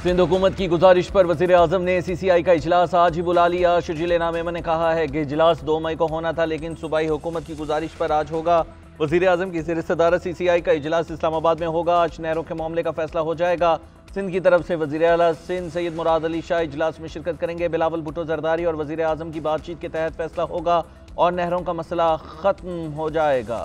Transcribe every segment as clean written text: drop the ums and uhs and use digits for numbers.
सिंध हुकूमत की गुजारिश पर वज़ीर आज़म ने CCI का इजलास आज ही बुला लिया। शर्जील मेमन ने कहा है कि इजलास 2 मई को होना था, लेकिन सूबाई हुकूमत की गुजारिश पर आज होगा। वज़ीर आज़म की ज़ेर सदारत CCI का इजलास इस्लामाबाद में होगा। आज नहरों के मामले का फैसला हो जाएगा। सिंध की तरफ से वज़ीर आला सिंध सैयद मुराद अली शाह इजलास में शिरकत करेंगे। बिलावल भुट्टो जरदारी और वज़ीर आज़म की बातचीत के तहत फैसला होगा और नहरों का मसला ख़त्म हो जाएगा।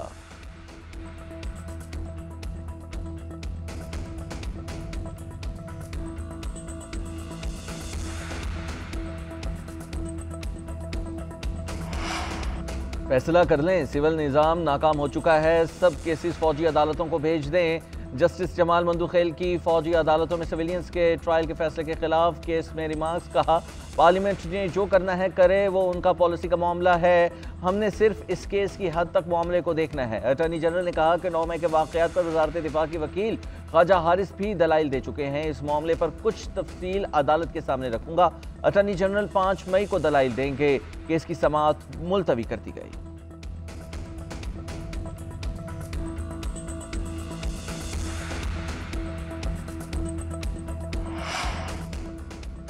फैसला कर लें, सिविल निज़ाम नाकाम हो चुका है, सब केसेस फौजी अदालतों को भेज दें। जस्टिस जमाल मंदुखेल की फौजी अदालतों में सिविलियंस के ट्रायल के फैसले के खिलाफ केस में रिमार्क्स। कहा, पार्लियामेंट ने जो करना है करे, वो उनका पॉलिसी का मामला है, हमने सिर्फ इस केस की हद तक मामले को देखना है। अटॉर्नी जनरल ने कहा कि 9 मई के वाक़यात पर वज़ारत दिफा की वकील ख्वाजा हारिस भी दलाइल दे चुके हैं। इस मामले पर कुछ तफसील अदालत के सामने रखूंगा। अटॉर्नी जनरल 5 मई को दलाइल देंगे। केस की समाअत मुलतवी कर दी गई।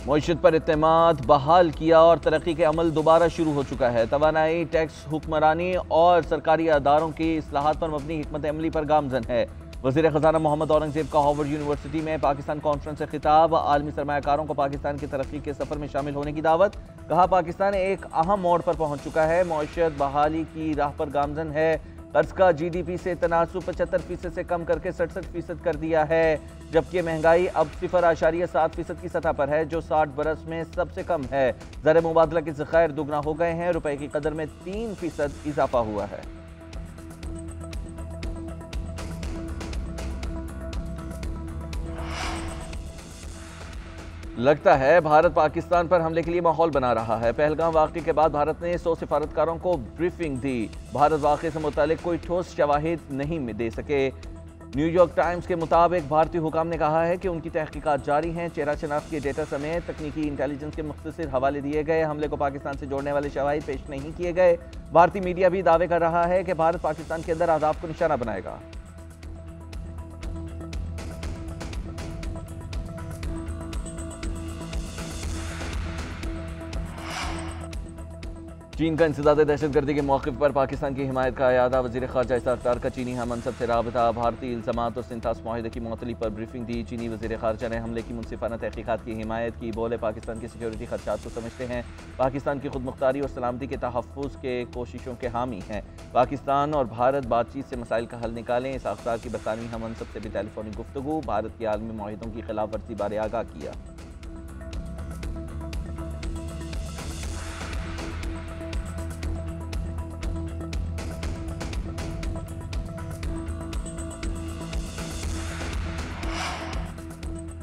मईशत पर इत्तेमाद बहाल किया और तरक्की के अमल दोबारा शुरू हो चुका है। तवानाई, टैक्स, हुक्मरानी और सरकारी अदारों की इस्लाहात पर मबनी हिकमत अमली पर गामजन है। वज़ीर ख़ज़ाना मोहम्मद औरंगज़ेब का हार्वर्ड यूनिवर्सिटी में पाकिस्तान कॉन्फ्रेंस से खिताब। आलमी सरमायाकारों को पाकिस्तान की तरक्की के सफ़र में शामिल होने की दावत। कहा, पाकिस्तान एक अहम मोड़ पर पहुँच चुका है, मईशत बहाली की राह पर गामजन है। कर्ज का GDP से तनासुब 75% से कम करके 67% कर दिया है, जबकि महंगाई अब 0.7% की सतह पर है, जो 60 बरस में सबसे कम है। ज़र मुबादला के ज़खायर दुगना हो गए हैं, रुपए की कदर में 3% इजाफा हुआ है। लगता है भारत पाकिस्तान पर हमले के लिए माहौल बना रहा है। पहलगाम वाक़े के बाद भारत ने 100 सिफारतकारों को ब्रीफिंग दी। भारत वाक़े से मुतालिक कोई ठोस शवाहिद नहीं दे सके। न्यूयॉर्क टाइम्स के मुताबिक भारतीय हुकाम ने कहा है कि उनकी तहकीकात जारी हैं। चेहरा शनाख्त के डेटा समेत तकनीकी इंटेलिजेंस के मुख्तसर हवाले दिए गए। हमले को पाकिस्तान से जोड़ने वाले शवाहिद पेश नहीं किए गए। भारतीय मीडिया भी दावे कर रहा है कि भारत पाकिस्तान के अंदर अहदाफ को निशाना बनाएगा। चीन का इंसदाद दहशतगर्दी के मौक़िफ़ पर पाकिस्तान की हिमायत का अयादा। वज़ीर ख़ारजा इसाक़ डार का चीनी हम मनसब से राबता। भारतीय इल्ज़ामात और सिंथास मुआहिदे की मुअत्तली पर ब्रीफिंग दी। चीनी वज़ीर ख़ारजा ने हमले की मुनसिफ़ाना तहक़ीक़ात की हिमायत की। बोले, पाकिस्तान की सिक्योरिटी ख़दशात को समझते हैं, पाकिस्तान की खुद मुख्तारी और सलामती के तहफ़्फ़ुज़ के कोशिशों के हामी हैं। पाकिस्तान और भारत बातचीत से मसाइल का हल निकालें। इसाक़ डार की बरतानवी हम मनसब से भी टेलीफोनिक गुफ्तगू। भारत के आलमी मुआहिदों की खिलाफ वर्जी बारे आगाह किया।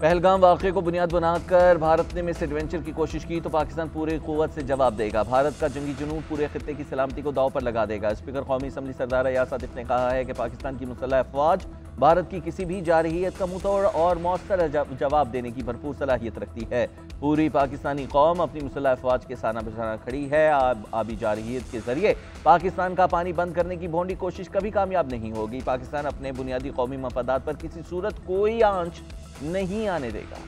पहलगाम वाक़े को बुनियाद बनाकर भारत ने मिस एडवेंचर की कोशिश की तो पाकिस्तान पूरी क़ुव्वत से जवाब देगा। भारत का जंगी जुनून पूरे खित्ते की सलामती को दाव पर लगा देगा। स्पीकर कौमी असम्बली सरदार अयाज सादिक़ ने कहा है कि पाकिस्तान की मुसल्लह अफ़वाज भारत की किसी भी जारहियत का मुंहतोड़ और मौसर जवाब देने की भरपूर सलाहियत रखती है। पूरी पाकिस्तानी कौम अपनी मुसल्लह अफ़वाज के साना बसाना खड़ी है। आबी जारहियत के जरिए पाकिस्तान का पानी बंद करने की भोंडी कोशिश कभी कामयाब नहीं होगी। पाकिस्तान अपने बुनियादी कौमी मफादात पर किसी सूरत कोई आंच नहीं आने देगा।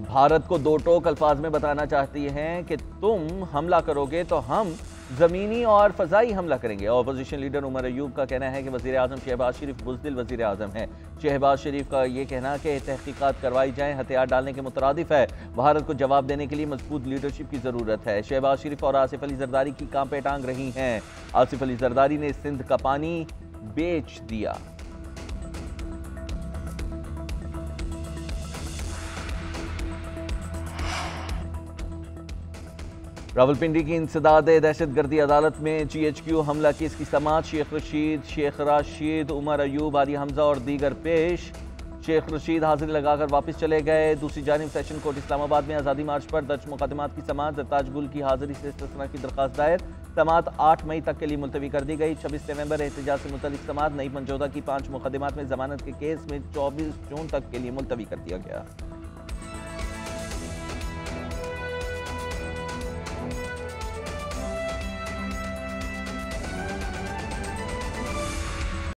भारत को दो टोक अल्फाज में बताना चाहती हैं कि तुम हमला करोगे तो हम ज़मीनी और फ़ज़ाई हमला करेंगे। अपोजिशन लीडर उमर अयूब का कहना है कि वज़ीर आज़म शहबाज शरीफ बुज़दिल वज़ीर आज़म है। शहबाज शरीफ का ये कहना कि तहकीकात करवाई जाएँ हथियार डालने के मुतरादिफ है। भारत को जवाब देने के लिए मजबूत लीडरशिप की ज़रूरत है। शहबाज शरीफ और आसिफ अली जरदारी की कांपे टांग रही हैं। आसिफ अली जरदारी ने सिंध का पानी बेच दिया। रावलपिंडी की इंसदाद दहशतगर्दी अदालत में GHQ हमला केस की समाअत। शेख रशीद, शेख राशिद, उमर अयूब, आरिया हमजा और दीगर पेश। शेख रशीद हाजिरी लगाकर वापस चले गए। दूसरी जानिब सेशन कोर्ट इस्लामाबाद में आज़ादी मार्च पर दर्ज मुकदमात की समाअत। ज़रताज गुल की हाजिरी से इस्तिस्ना की दरख्वास्त दायर। समाअत 8 मई तक के लिए मुलतवी कर दी गई। 26 नवंबर एहतजाज से मुतल्लिक समाअत। नई मंजोदा की 5 मुकदमात में जमानत के केस में 24 जून तक के लिए मुलतवी कर दिया गया।